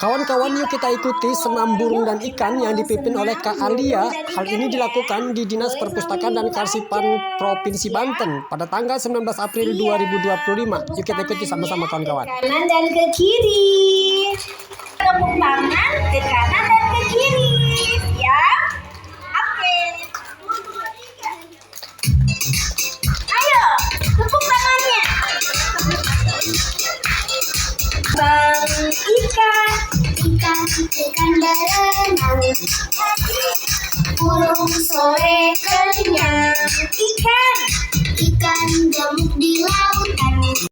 Kawan-kawan, yuk kita ikuti senam burung dan ikan yang dipimpin oleh Kak Alia. Hal ini dilakukan di Dinas Perpustakaan dan Kearsipan Provinsi Banten pada tanggal 19 April 2025. Yuk kita ikuti sama-sama kawan-kawan. Kanan dan ke kiri. Tepuk tangan ke kanan dan ke kiri. Siap? Oke. Ayo, tepuk tangannya. Bang ikan berenang, burung sore kenyang, ikan gemuk di lautan.